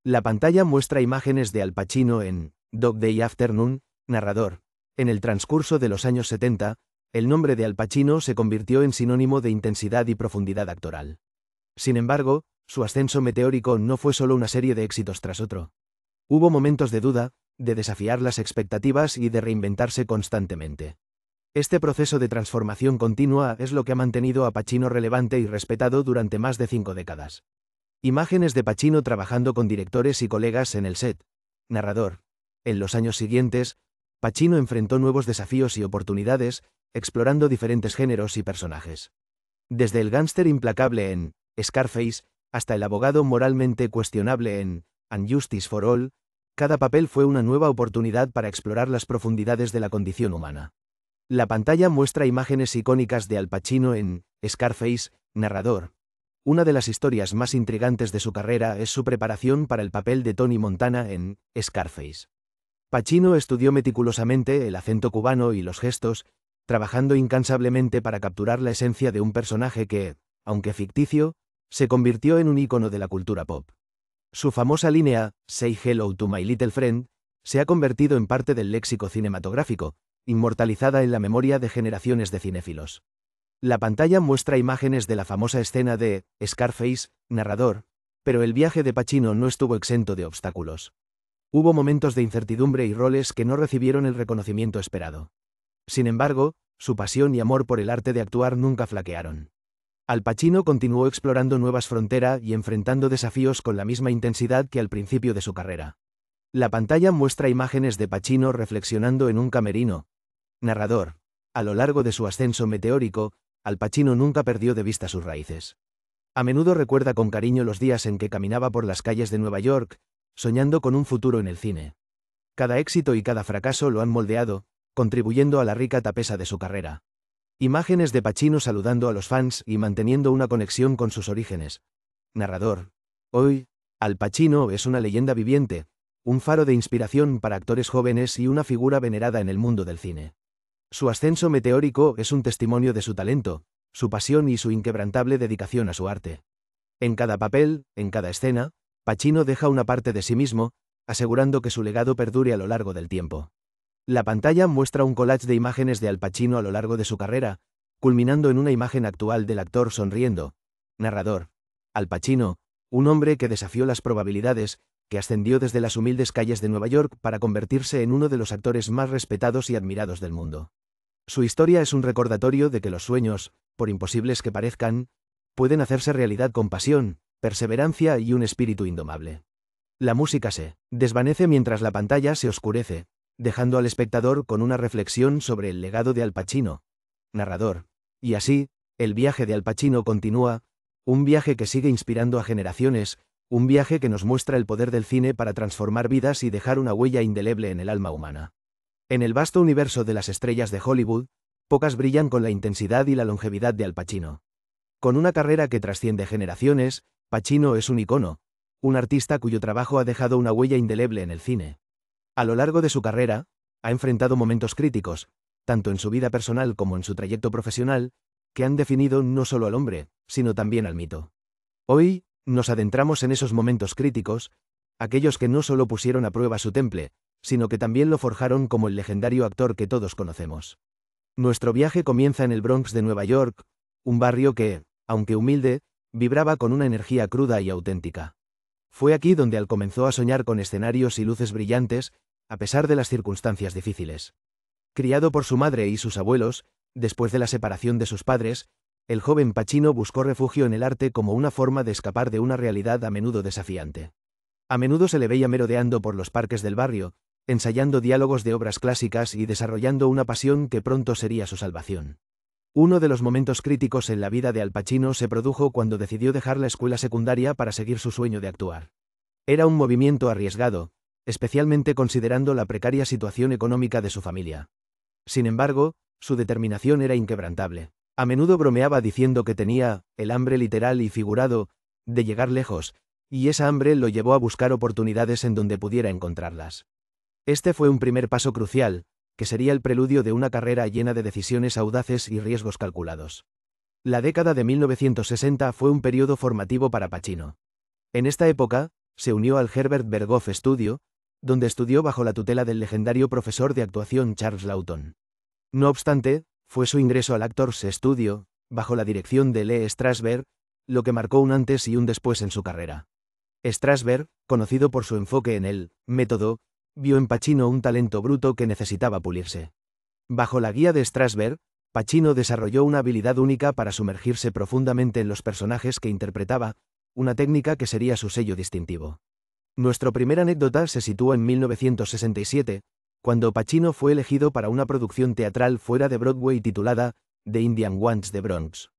La pantalla muestra imágenes de Al Pacino en Dog Day Afternoon. Narrador. En el transcurso de los años 70, el nombre de Al Pacino se convirtió en sinónimo de intensidad y profundidad actoral. Sin embargo, su ascenso meteórico no fue solo una serie de éxitos tras otro. Hubo momentos de duda, de desafiar las expectativas y de reinventarse constantemente. Este proceso de transformación continua es lo que ha mantenido a Pacino relevante y respetado durante más de 5 décadas. Imágenes de Pacino trabajando con directores y colegas en el set. Narrador. En los años siguientes, Pacino enfrentó nuevos desafíos y oportunidades, explorando diferentes géneros y personajes. Desde el gángster implacable en Scarface, hasta el abogado moralmente cuestionable en And Justice for All, cada papel fue una nueva oportunidad para explorar las profundidades de la condición humana. La pantalla muestra imágenes icónicas de Al Pacino en Scarface. Narrador. Una de las historias más intrigantes de su carrera es su preparación para el papel de Tony Montana en Scarface. Pacino estudió meticulosamente el acento cubano y los gestos, trabajando incansablemente para capturar la esencia de un personaje que, aunque ficticio, se convirtió en un ícono de la cultura pop. Su famosa línea, Say Hello to My Little Friend, se ha convertido en parte del léxico cinematográfico, inmortalizada en la memoria de generaciones de cinéfilos. La pantalla muestra imágenes de la famosa escena de Scarface. Narrador. Pero el viaje de Pacino no estuvo exento de obstáculos. Hubo momentos de incertidumbre y roles que no recibieron el reconocimiento esperado. Sin embargo, su pasión y amor por el arte de actuar nunca flaquearon. Al Pacino continuó explorando nuevas fronteras y enfrentando desafíos con la misma intensidad que al principio de su carrera. La pantalla muestra imágenes de Pacino reflexionando en un camerino. Narrador. A lo largo de su ascenso meteórico, Al Pacino nunca perdió de vista sus raíces. A menudo recuerda con cariño los días en que caminaba por las calles de Nueva York, soñando con un futuro en el cine. Cada éxito y cada fracaso lo han moldeado, contribuyendo a la rica tapesa de su carrera. Imágenes de Pacino saludando a los fans y manteniendo una conexión con sus orígenes. Narrador. Hoy, Al Pacino es una leyenda viviente, un faro de inspiración para actores jóvenes y una figura venerada en el mundo del cine. Su ascenso meteórico es un testimonio de su talento, su pasión y su inquebrantable dedicación a su arte. En cada papel, en cada escena, Pacino deja una parte de sí mismo, asegurando que su legado perdure a lo largo del tiempo. La pantalla muestra un collage de imágenes de Al Pacino a lo largo de su carrera, culminando en una imagen actual del actor sonriendo. Narrador. Al Pacino, un hombre que desafió las probabilidades, que ascendió desde las humildes calles de Nueva York para convertirse en uno de los actores más respetados y admirados del mundo. Su historia es un recordatorio de que los sueños, por imposibles que parezcan, pueden hacerse realidad con pasión, perseverancia y un espíritu indomable. La música se desvanece mientras la pantalla se oscurece, dejando al espectador con una reflexión sobre el legado de Al Pacino. Narrador. Y así, el viaje de Al Pacino continúa, un viaje que sigue inspirando a generaciones, Un viaje que nos muestra el poder del cine para transformar vidas y dejar una huella indeleble en el alma humana. En el vasto universo de las estrellas de Hollywood, pocas brillan con la intensidad y la longevidad de Al Pacino. Con una carrera que trasciende generaciones, Pacino es un icono, un artista cuyo trabajo ha dejado una huella indeleble en el cine. A lo largo de su carrera, ha enfrentado momentos críticos, tanto en su vida personal como en su trayecto profesional, que han definido no solo al hombre, sino también al mito. Hoy, nos adentramos en esos momentos críticos, aquellos que no solo pusieron a prueba su temple, sino que también lo forjaron como el legendario actor que todos conocemos. Nuestro viaje comienza en el Bronx de Nueva York, un barrio que, aunque humilde, vibraba con una energía cruda y auténtica. Fue aquí donde Al comenzó a soñar con escenarios y luces brillantes, a pesar de las circunstancias difíciles. Criado por su madre y sus abuelos, después de la separación de sus padres, el joven Pacino buscó refugio en el arte como una forma de escapar de una realidad a menudo desafiante. A menudo se le veía merodeando por los parques del barrio, ensayando diálogos de obras clásicas y desarrollando una pasión que pronto sería su salvación. Uno de los momentos críticos en la vida de Al Pacino se produjo cuando decidió dejar la escuela secundaria para seguir su sueño de actuar. Era un movimiento arriesgado, especialmente considerando la precaria situación económica de su familia. Sin embargo, su determinación era inquebrantable. A menudo bromeaba diciendo que tenía el hambre literal y figurado de llegar lejos, y esa hambre lo llevó a buscar oportunidades en donde pudiera encontrarlas. Este fue un primer paso crucial, que sería el preludio de una carrera llena de decisiones audaces y riesgos calculados. La década de 1960 fue un periodo formativo para Pacino. En esta época, se unió al Herbert Berghoff Studio, donde estudió bajo la tutela del legendario profesor de actuación Charles Laughton. No obstante, fue su ingreso al Actors Studio, bajo la dirección de Lee Strasberg, lo que marcó un antes y un después en su carrera. Strasberg, conocido por su enfoque en el método, vio en Pacino un talento bruto que necesitaba pulirse. Bajo la guía de Strasberg, Pacino desarrolló una habilidad única para sumergirse profundamente en los personajes que interpretaba, una técnica que sería su sello distintivo. Nuestra primera anécdota se sitúa en 1967, cuando Pacino fue elegido para una producción teatral fuera de Broadway titulada The Indian Wants the Bronx.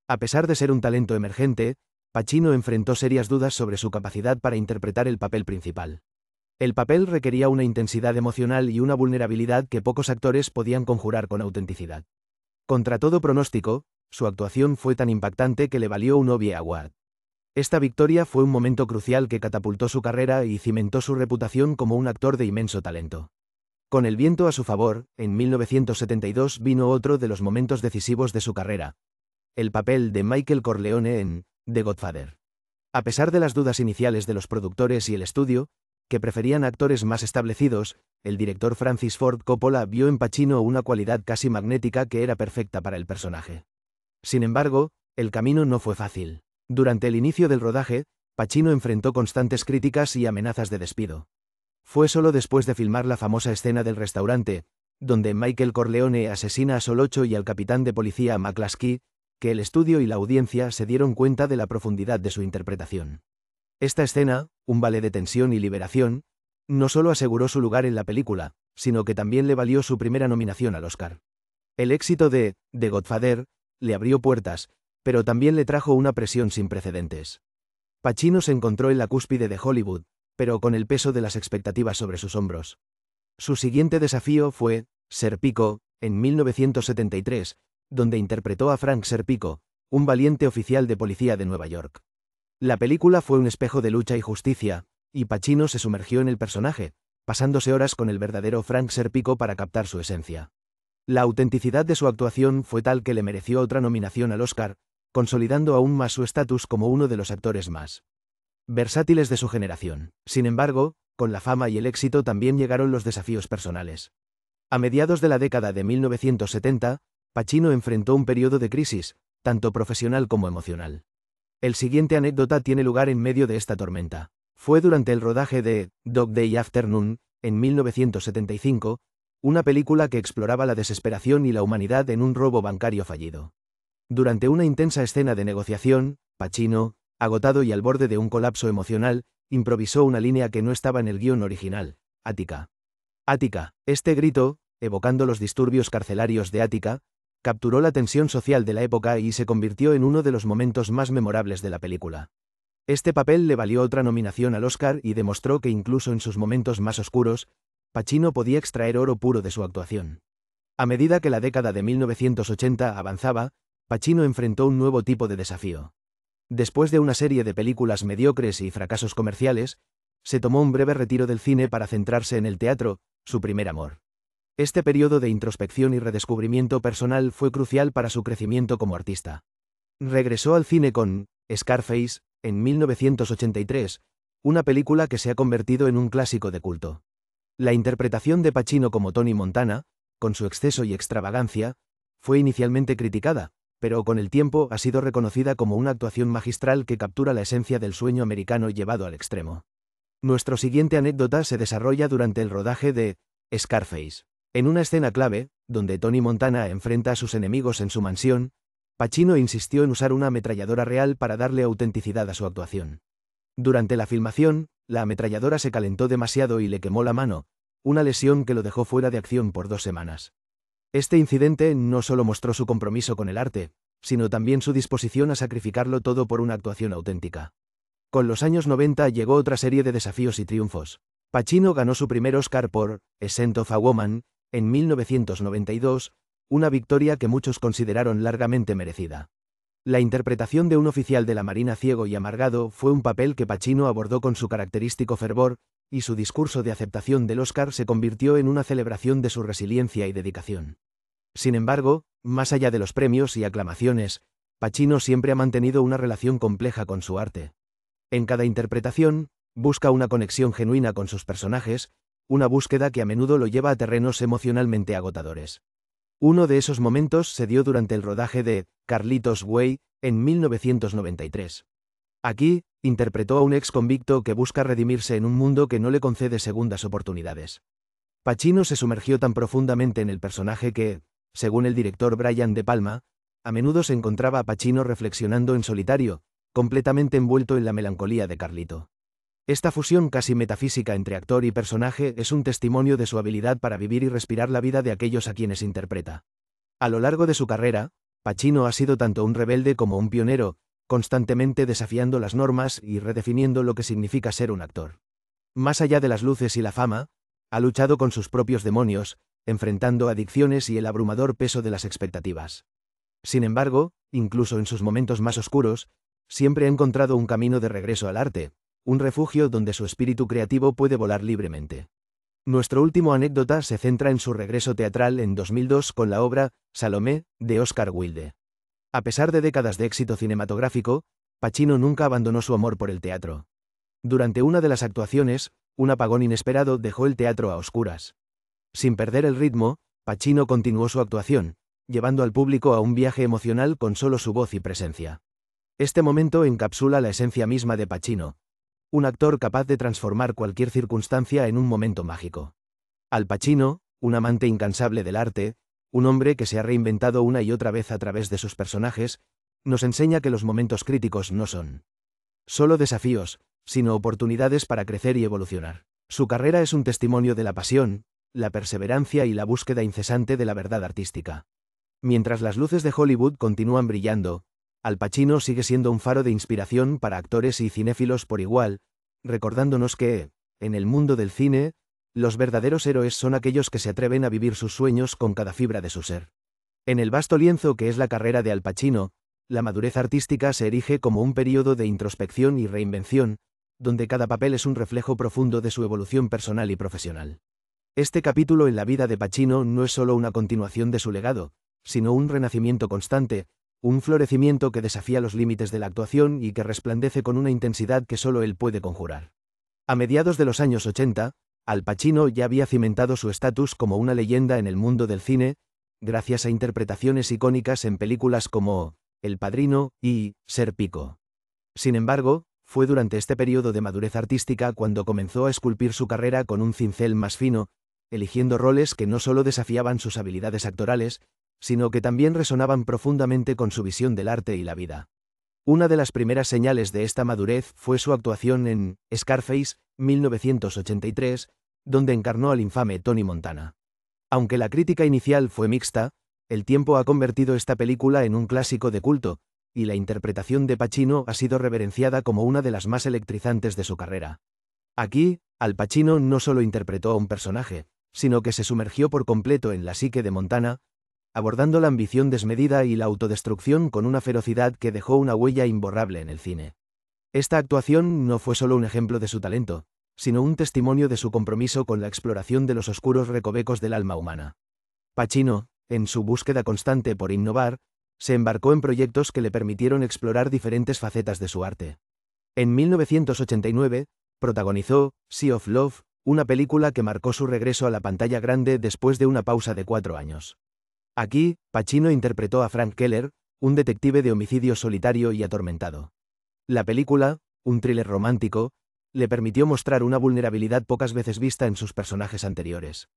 A pesar de ser un talento emergente, Pacino enfrentó serias dudas sobre su capacidad para interpretar el papel principal. El papel requería una intensidad emocional y una vulnerabilidad que pocos actores podían conjurar con autenticidad. Contra todo pronóstico, su actuación fue tan impactante que le valió un Obie Award. Esta victoria fue un momento crucial que catapultó su carrera y cimentó su reputación como un actor de inmenso talento. Con el viento a su favor, en 1972 vino otro de los momentos decisivos de su carrera: el papel de Michael Corleone en The Godfather. A pesar de las dudas iniciales de los productores y el estudio, que preferían actores más establecidos, el director Francis Ford Coppola vio en Pacino una cualidad casi magnética que era perfecta para el personaje. Sin embargo, el camino no fue fácil. Durante el inicio del rodaje, Pacino enfrentó constantes críticas y amenazas de despido. Fue solo después de filmar la famosa escena del restaurante, donde Michael Corleone asesina a Solocho y al capitán de policía McCluskey, que el estudio y la audiencia se dieron cuenta de la profundidad de su interpretación. Esta escena, un ballet de tensión y liberación, no solo aseguró su lugar en la película, sino que también le valió su primera nominación al Oscar. El éxito de The Godfather le abrió puertas, pero también le trajo una presión sin precedentes. Pacino se encontró en la cúspide de Hollywood, pero con el peso de las expectativas sobre sus hombros. Su siguiente desafío fue Serpico, en 1973, donde interpretó a Frank Serpico, un valiente oficial de policía de Nueva York. La película fue un espejo de lucha y justicia, y Pacino se sumergió en el personaje, pasándose horas con el verdadero Frank Serpico para captar su esencia. La autenticidad de su actuación fue tal que le mereció otra nominación al Oscar, consolidando aún más su estatus como uno de los actores más versátiles de su generación. Sin embargo, con la fama y el éxito también llegaron los desafíos personales. A mediados de la década de 1970, Pacino enfrentó un periodo de crisis, tanto profesional como emocional. El siguiente anécdota tiene lugar en medio de esta tormenta. Fue durante el rodaje de Dog Day Afternoon, en 1975, una película que exploraba la desesperación y la humanidad en un robo bancario fallido. Durante una intensa escena de negociación, Pacino, agotado y al borde de un colapso emocional, improvisó una línea que no estaba en el guión original: Ática. Ática. Este grito, evocando los disturbios carcelarios de Ática, capturó la tensión social de la época y se convirtió en uno de los momentos más memorables de la película. Este papel le valió otra nominación al Oscar y demostró que incluso en sus momentos más oscuros, Pacino podía extraer oro puro de su actuación. A medida que la década de 1980 avanzaba, Pacino enfrentó un nuevo tipo de desafío. Después de una serie de películas mediocres y fracasos comerciales, se tomó un breve retiro del cine para centrarse en el teatro, su primer amor. Este periodo de introspección y redescubrimiento personal fue crucial para su crecimiento como artista. Regresó al cine con Scarface, en 1983, una película que se ha convertido en un clásico de culto. La interpretación de Pacino como Tony Montana, con su exceso y extravagancia, fue inicialmente criticada, pero con el tiempo ha sido reconocida como una actuación magistral que captura la esencia del sueño americano llevado al extremo. Nuestra siguiente anécdota se desarrolla durante el rodaje de Scarface. En una escena clave, donde Tony Montana enfrenta a sus enemigos en su mansión, Pacino insistió en usar una ametralladora real para darle autenticidad a su actuación. Durante la filmación, la ametralladora se calentó demasiado y le quemó la mano, una lesión que lo dejó fuera de acción por 2 semanas. Este incidente no solo mostró su compromiso con el arte, sino también su disposición a sacrificarlo todo por una actuación auténtica. Con los años 90 llegó otra serie de desafíos y triunfos. Pacino ganó su primer Oscar por A Scent of a Woman, en 1992, una victoria que muchos consideraron largamente merecida. La interpretación de un oficial de la Marina ciego y amargado fue un papel que Pacino abordó con su característico fervor, y su discurso de aceptación del Oscar se convirtió en una celebración de su resiliencia y dedicación. Sin embargo, más allá de los premios y aclamaciones, Pacino siempre ha mantenido una relación compleja con su arte. En cada interpretación, busca una conexión genuina con sus personajes, una búsqueda que a menudo lo lleva a terrenos emocionalmente agotadores. Uno de esos momentos se dio durante el rodaje de Carlitos Way, en 1993. Aquí, interpretó a un ex convicto que busca redimirse en un mundo que no le concede segundas oportunidades. Pacino se sumergió tan profundamente en el personaje que, según el director Brian De Palma, a menudo se encontraba a Pacino reflexionando en solitario, completamente envuelto en la melancolía de Carlito. Esta fusión casi metafísica entre actor y personaje es un testimonio de su habilidad para vivir y respirar la vida de aquellos a quienes interpreta. A lo largo de su carrera, Pacino ha sido tanto un rebelde como un pionero, constantemente desafiando las normas y redefiniendo lo que significa ser un actor. Más allá de las luces y la fama, ha luchado con sus propios demonios, enfrentando adicciones y el abrumador peso de las expectativas. Sin embargo, incluso en sus momentos más oscuros, siempre ha encontrado un camino de regreso al arte, un refugio donde su espíritu creativo puede volar libremente. Nuestro último anécdota se centra en su regreso teatral en 2002 con la obra Salomé, de Oscar Wilde. A pesar de décadas de éxito cinematográfico, Pacino nunca abandonó su amor por el teatro. Durante una de las actuaciones, un apagón inesperado dejó el teatro a oscuras. Sin perder el ritmo, Pacino continuó su actuación, llevando al público a un viaje emocional con solo su voz y presencia. Este momento encapsula la esencia misma de Pacino, un actor capaz de transformar cualquier circunstancia en un momento mágico. Al Pacino, un amante incansable del arte, un hombre que se ha reinventado una y otra vez a través de sus personajes, nos enseña que los momentos críticos no son solo desafíos, sino oportunidades para crecer y evolucionar. Su carrera es un testimonio de la pasión, la perseverancia y la búsqueda incesante de la verdad artística. Mientras las luces de Hollywood continúan brillando, Al Pacino sigue siendo un faro de inspiración para actores y cinéfilos por igual, recordándonos que, en el mundo del cine, los verdaderos héroes son aquellos que se atreven a vivir sus sueños con cada fibra de su ser. En el vasto lienzo que es la carrera de Al Pacino, la madurez artística se erige como un período de introspección y reinvención, donde cada papel es un reflejo profundo de su evolución personal y profesional. Este capítulo en la vida de Pacino no es solo una continuación de su legado, sino un renacimiento constante, un florecimiento que desafía los límites de la actuación y que resplandece con una intensidad que solo él puede conjurar. A mediados de los años 80, Al Pacino ya había cimentado su estatus como una leyenda en el mundo del cine, gracias a interpretaciones icónicas en películas como El Padrino y Serpico. Sin embargo, fue durante este periodo de madurez artística cuando comenzó a esculpir su carrera con un cincel más fino, eligiendo roles que no solo desafiaban sus habilidades actorales, sino que también resonaban profundamente con su visión del arte y la vida. Una de las primeras señales de esta madurez fue su actuación en Scarface, 1983, donde encarnó al infame Tony Montana. Aunque la crítica inicial fue mixta, el tiempo ha convertido esta película en un clásico de culto, y la interpretación de Pacino ha sido reverenciada como una de las más electrizantes de su carrera. Aquí, Al Pacino no solo interpretó a un personaje, sino que se sumergió por completo en la psique de Montana, abordando la ambición desmedida y la autodestrucción con una ferocidad que dejó una huella imborrable en el cine. Esta actuación no fue solo un ejemplo de su talento, sino un testimonio de su compromiso con la exploración de los oscuros recovecos del alma humana. Pacino, en su búsqueda constante por innovar, se embarcó en proyectos que le permitieron explorar diferentes facetas de su arte. En 1989, protagonizó Sea of Love, una película que marcó su regreso a la pantalla grande después de una pausa de 4 años. Aquí, Pacino interpretó a Frank Keller, un detective de homicidio solitario y atormentado. La película, un thriller romántico, le permitió mostrar una vulnerabilidad pocas veces vista en sus personajes anteriores.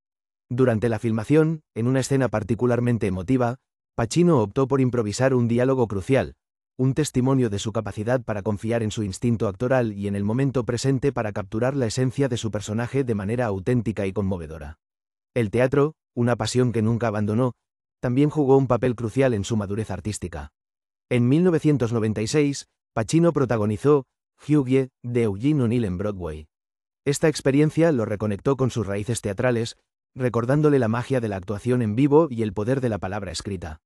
Durante la filmación, en una escena particularmente emotiva, Pacino optó por improvisar un diálogo crucial, un testimonio de su capacidad para confiar en su instinto actoral y en el momento presente para capturar la esencia de su personaje de manera auténtica y conmovedora. El teatro, una pasión que nunca abandonó, también jugó un papel crucial en su madurez artística. En 1996, Pacino protagonizó Hughie, de Eugene O'Neill en Broadway. Esta experiencia lo reconectó con sus raíces teatrales, recordándole la magia de la actuación en vivo y el poder de la palabra escrita.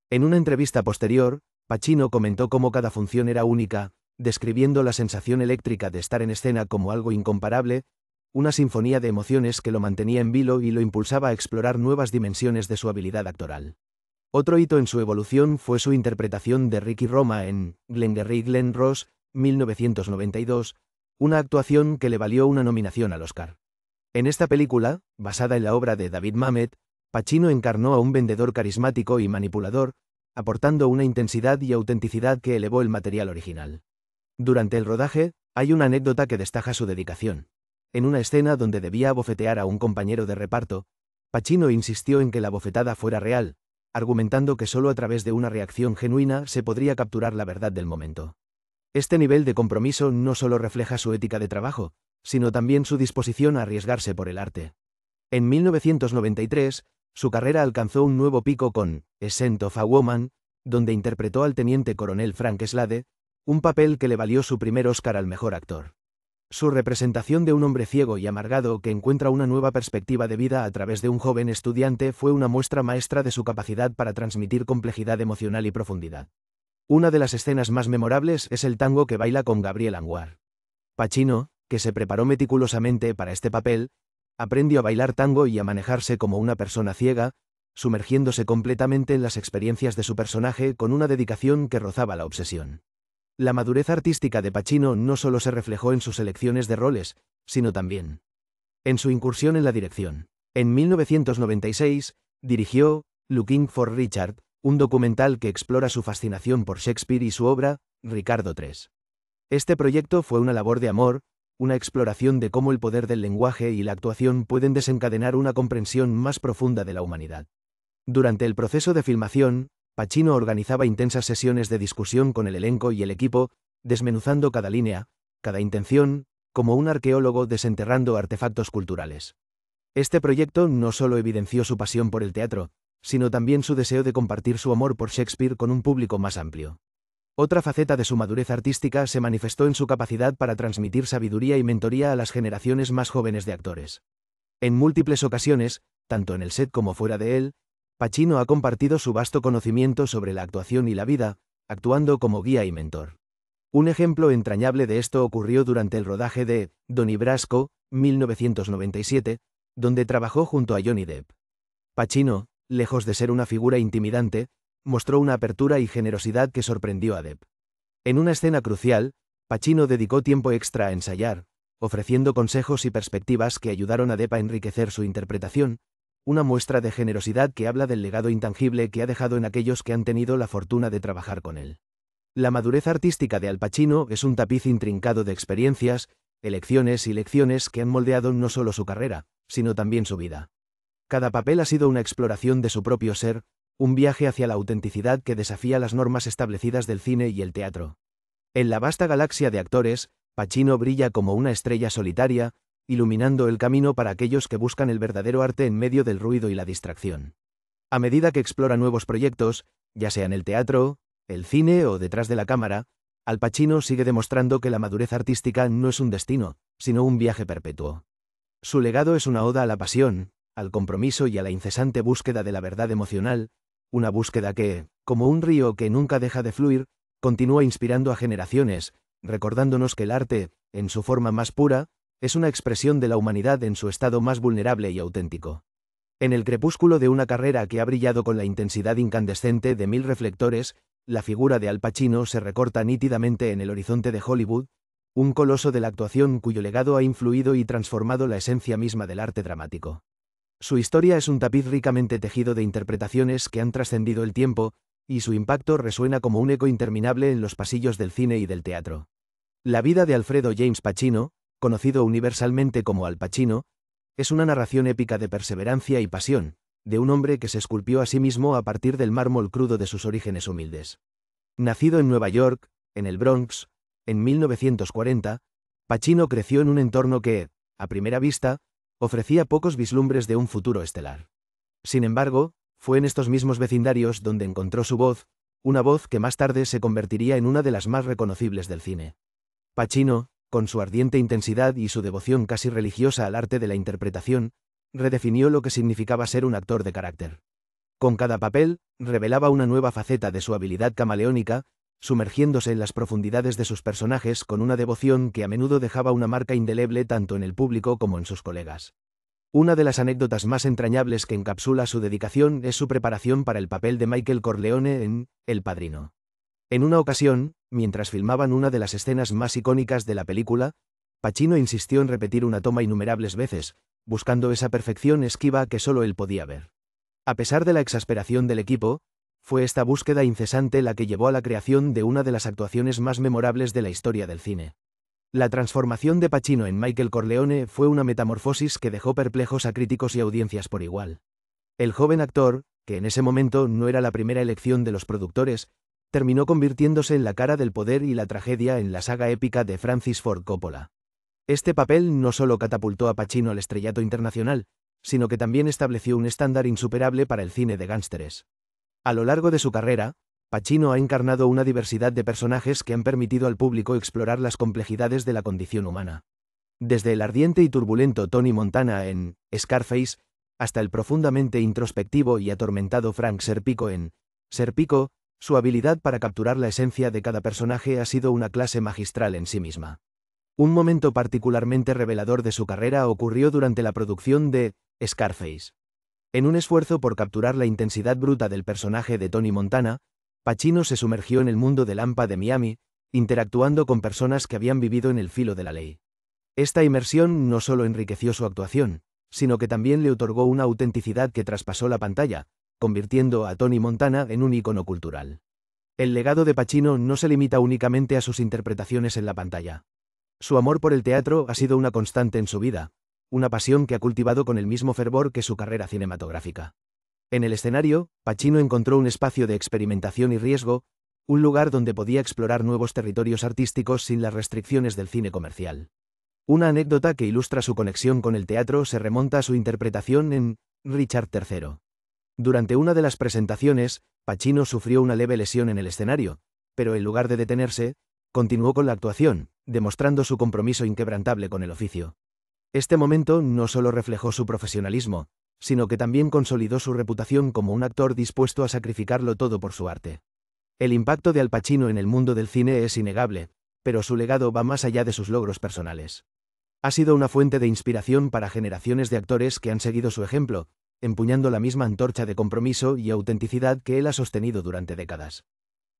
En una entrevista posterior, Pacino comentó cómo cada función era única, describiendo la sensación eléctrica de estar en escena como algo incomparable, una sinfonía de emociones que lo mantenía en vilo y lo impulsaba a explorar nuevas dimensiones de su habilidad actoral. Otro hito en su evolución fue su interpretación de Ricky Roma en Glengarry Glen Ross, 1992, una actuación que le valió una nominación al Oscar. En esta película, basada en la obra de David Mamet, Pacino encarnó a un vendedor carismático y manipulador, aportando una intensidad y autenticidad que elevó el material original. Durante el rodaje, hay una anécdota que destaca su dedicación. En una escena donde debía abofetear a un compañero de reparto, Pacino insistió en que la bofetada fuera real, argumentando que solo a través de una reacción genuina se podría capturar la verdad del momento. Este nivel de compromiso no solo refleja su ética de trabajo, sino también su disposición a arriesgarse por el arte. En 1993, su carrera alcanzó un nuevo pico con A Scent of a Woman, donde interpretó al teniente coronel Frank Slade, un papel que le valió su primer Oscar al mejor actor. Su representación de un hombre ciego y amargado que encuentra una nueva perspectiva de vida a través de un joven estudiante fue una muestra maestra de su capacidad para transmitir complejidad emocional y profundidad. Una de las escenas más memorables es el tango que baila con Gabriel Anwar. Pacino, que se preparó meticulosamente para este papel, aprendió a bailar tango y a manejarse como una persona ciega, sumergiéndose completamente en las experiencias de su personaje con una dedicación que rozaba la obsesión. La madurez artística de Pacino no solo se reflejó en sus elecciones de roles, sino también en su incursión en la dirección. En 1996, dirigió Looking for Richard, un documental que explora su fascinación por Shakespeare y su obra, Ricardo III. Este proyecto fue una labor de amor, una exploración de cómo el poder del lenguaje y la actuación pueden desencadenar una comprensión más profunda de la humanidad. Durante el proceso de filmación, Pacino organizaba intensas sesiones de discusión con el elenco y el equipo, desmenuzando cada línea, cada intención, como un arqueólogo desenterrando artefactos culturales. Este proyecto no solo evidenció su pasión por el teatro, sino también su deseo de compartir su amor por Shakespeare con un público más amplio. Otra faceta de su madurez artística se manifestó en su capacidad para transmitir sabiduría y mentoría a las generaciones más jóvenes de actores. En múltiples ocasiones, tanto en el set como fuera de él, Pacino ha compartido su vasto conocimiento sobre la actuación y la vida, actuando como guía y mentor. Un ejemplo entrañable de esto ocurrió durante el rodaje de Donnie Brasco, 1997, donde trabajó junto a Johnny Depp. Pacino, lejos de ser una figura intimidante, mostró una apertura y generosidad que sorprendió a Depp. En una escena crucial, Pacino dedicó tiempo extra a ensayar, ofreciendo consejos y perspectivas que ayudaron a Depp a enriquecer su interpretación, una muestra de generosidad que habla del legado intangible que ha dejado en aquellos que han tenido la fortuna de trabajar con él. La madurez artística de Al Pacino es un tapiz intrincado de experiencias, elecciones y lecciones que han moldeado no solo su carrera, sino también su vida. Cada papel ha sido una exploración de su propio ser, un viaje hacia la autenticidad que desafía las normas establecidas del cine y el teatro. En la vasta galaxia de actores, Pacino brilla como una estrella solitaria, iluminando el camino para aquellos que buscan el verdadero arte en medio del ruido y la distracción. A medida que explora nuevos proyectos, ya sea en el teatro, el cine o detrás de la cámara, Al Pacino sigue demostrando que la madurez artística no es un destino, sino un viaje perpetuo. Su legado es una oda a la pasión, al compromiso y a la incesante búsqueda de la verdad emocional, una búsqueda que, como un río que nunca deja de fluir, continúa inspirando a generaciones, recordándonos que el arte, en su forma más pura, es una expresión de la humanidad en su estado más vulnerable y auténtico. En el crepúsculo de una carrera que ha brillado con la intensidad incandescente de 1000 reflectores, la figura de Al Pacino se recorta nítidamente en el horizonte de Hollywood, un coloso de la actuación cuyo legado ha influido y transformado la esencia misma del arte dramático. Su historia es un tapiz ricamente tejido de interpretaciones que han trascendido el tiempo, y su impacto resuena como un eco interminable en los pasillos del cine y del teatro. La vida de Alfredo James Pacino, conocido universalmente como Al Pacino, es una narración épica de perseverancia y pasión, de un hombre que se esculpió a sí mismo a partir del mármol crudo de sus orígenes humildes. Nacido en Nueva York, en el Bronx, en 1940, Pacino creció en un entorno que, a primera vista, ofrecía pocos vislumbres de un futuro estelar. Sin embargo, fue en estos mismos vecindarios donde encontró su voz, una voz que más tarde se convertiría en una de las más reconocibles del cine. Pacino, con su ardiente intensidad y su devoción casi religiosa al arte de la interpretación, redefinió lo que significaba ser un actor de carácter. Con cada papel, revelaba una nueva faceta de su habilidad camaleónica, sumergiéndose en las profundidades de sus personajes con una devoción que a menudo dejaba una marca indeleble tanto en el público como en sus colegas. Una de las anécdotas más entrañables que encapsula su dedicación es su preparación para el papel de Michael Corleone en El Padrino. En una ocasión, mientras filmaban una de las escenas más icónicas de la película, Pacino insistió en repetir una toma innumerables veces, buscando esa perfección esquiva que solo él podía ver. A pesar de la exasperación del equipo, fue esta búsqueda incesante la que llevó a la creación de una de las actuaciones más memorables de la historia del cine. La transformación de Pacino en Michael Corleone fue una metamorfosis que dejó perplejos a críticos y audiencias por igual. El joven actor, que en ese momento no era la primera elección de los productores, terminó convirtiéndose en la cara del poder y la tragedia en la saga épica de Francis Ford Coppola. Este papel no solo catapultó a Pacino al estrellato internacional, sino que también estableció un estándar insuperable para el cine de gángsteres. A lo largo de su carrera, Pacino ha encarnado una diversidad de personajes que han permitido al público explorar las complejidades de la condición humana. Desde el ardiente y turbulento Tony Montana en Scarface, hasta el profundamente introspectivo y atormentado Frank Serpico en Serpico, su habilidad para capturar la esencia de cada personaje ha sido una clase magistral en sí misma. Un momento particularmente revelador de su carrera ocurrió durante la producción de Scarface. En un esfuerzo por capturar la intensidad bruta del personaje de Tony Montana, Pacino se sumergió en el mundo del AMPA de Miami, interactuando con personas que habían vivido en el filo de la ley. Esta inmersión no solo enriqueció su actuación, sino que también le otorgó una autenticidad que traspasó la pantalla, convirtiendo a Tony Montana en un ícono cultural. El legado de Pacino no se limita únicamente a sus interpretaciones en la pantalla. Su amor por el teatro ha sido una constante en su vida, una pasión que ha cultivado con el mismo fervor que su carrera cinematográfica. En el escenario, Pacino encontró un espacio de experimentación y riesgo, un lugar donde podía explorar nuevos territorios artísticos sin las restricciones del cine comercial. Una anécdota que ilustra su conexión con el teatro se remonta a su interpretación en Richard III. Durante una de las presentaciones, Pacino sufrió una leve lesión en el escenario, pero en lugar de detenerse, continuó con la actuación, demostrando su compromiso inquebrantable con el oficio. Este momento no solo reflejó su profesionalismo, sino que también consolidó su reputación como un actor dispuesto a sacrificarlo todo por su arte. El impacto de Al Pacino en el mundo del cine es innegable, pero su legado va más allá de sus logros personales. Ha sido una fuente de inspiración para generaciones de actores que han seguido su ejemplo, empuñando la misma antorcha de compromiso y autenticidad que él ha sostenido durante décadas.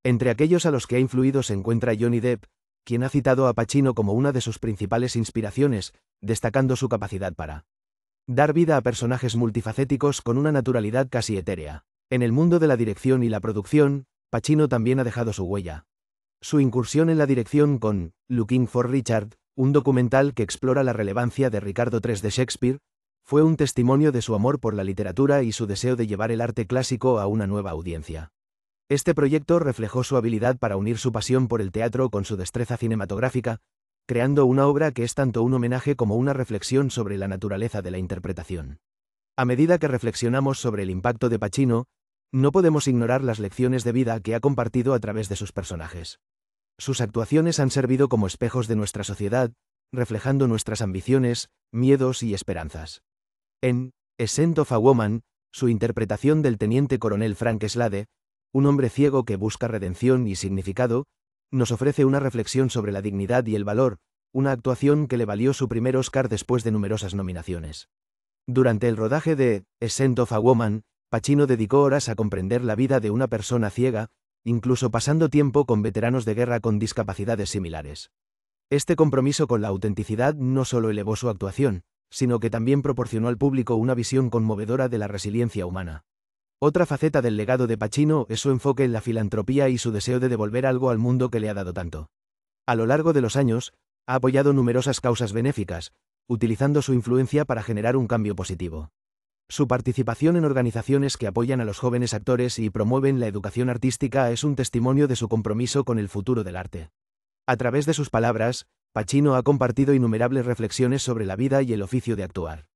Entre aquellos a los que ha influido se encuentra Johnny Depp, quien ha citado a Pacino como una de sus principales inspiraciones, destacando su capacidad para dar vida a personajes multifacéticos con una naturalidad casi etérea. En el mundo de la dirección y la producción, Pacino también ha dejado su huella. Su incursión en la dirección con Looking for Richard, un documental que explora la relevancia de Ricardo III de Shakespeare, fue un testimonio de su amor por la literatura y su deseo de llevar el arte clásico a una nueva audiencia. Este proyecto reflejó su habilidad para unir su pasión por el teatro con su destreza cinematográfica, creando una obra que es tanto un homenaje como una reflexión sobre la naturaleza de la interpretación. A medida que reflexionamos sobre el impacto de Pacino, No podemos ignorar las lecciones de vida que ha compartido a través de sus personajes. Sus actuaciones han servido como espejos de nuestra sociedad, reflejando nuestras ambiciones, miedos y esperanzas. En A Scent of a Woman, su interpretación del teniente coronel Frank Slade, un hombre ciego que busca redención y significado, nos ofrece una reflexión sobre la dignidad y el valor, una actuación que le valió su primer Oscar después de numerosas nominaciones. Durante el rodaje de A Scent of a Woman, Pacino dedicó horas a comprender la vida de una persona ciega, incluso pasando tiempo con veteranos de guerra con discapacidades similares. Este compromiso con la autenticidad no solo elevó su actuación, sino que también proporcionó al público una visión conmovedora de la resiliencia humana. Otra faceta del legado de Pacino es su enfoque en la filantropía y su deseo de devolver algo al mundo que le ha dado tanto. A lo largo de los años, ha apoyado numerosas causas benéficas, utilizando su influencia para generar un cambio positivo. Su participación en organizaciones que apoyan a los jóvenes actores y promueven la educación artística es un testimonio de su compromiso con el futuro del arte. A través de sus palabras, Pacino ha compartido innumerables reflexiones sobre la vida y el oficio de actuar.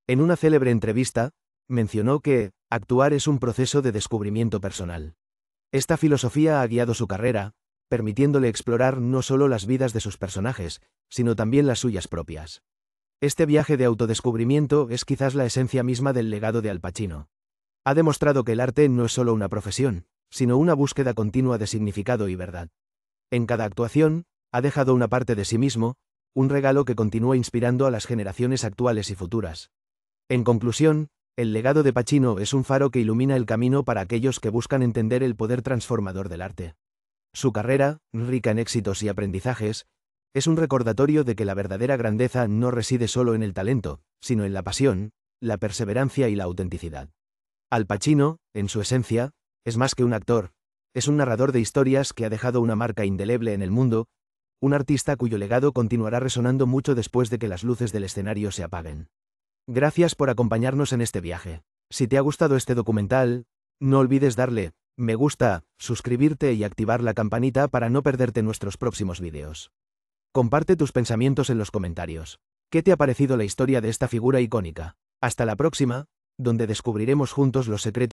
En una célebre entrevista, mencionó que actuar es un proceso de descubrimiento personal. Esta filosofía ha guiado su carrera, permitiéndole explorar no solo las vidas de sus personajes, sino también las suyas propias. Este viaje de autodescubrimiento es quizás la esencia misma del legado de Al Pacino. Ha demostrado que el arte no es solo una profesión, sino una búsqueda continua de significado y verdad. En cada actuación, ha dejado una parte de sí mismo, un regalo que continúa inspirando a las generaciones actuales y futuras. En conclusión, el legado de Pacino es un faro que ilumina el camino para aquellos que buscan entender el poder transformador del arte. Su carrera, rica en éxitos y aprendizajes, es un recordatorio de que la verdadera grandeza no reside solo en el talento, sino en la pasión, la perseverancia y la autenticidad. Al Pacino, en su esencia, es más que un actor, es un narrador de historias que ha dejado una marca indeleble en el mundo, un artista cuyo legado continuará resonando mucho después de que las luces del escenario se apaguen. Gracias por acompañarnos en este viaje. Si te ha gustado este documental, no olvides darle me gusta, suscribirte y activar la campanita para no perderte nuestros próximos vídeos. Comparte tus pensamientos en los comentarios. ¿Qué te ha parecido la historia de esta figura icónica? Hasta la próxima, donde descubriremos juntos los secretos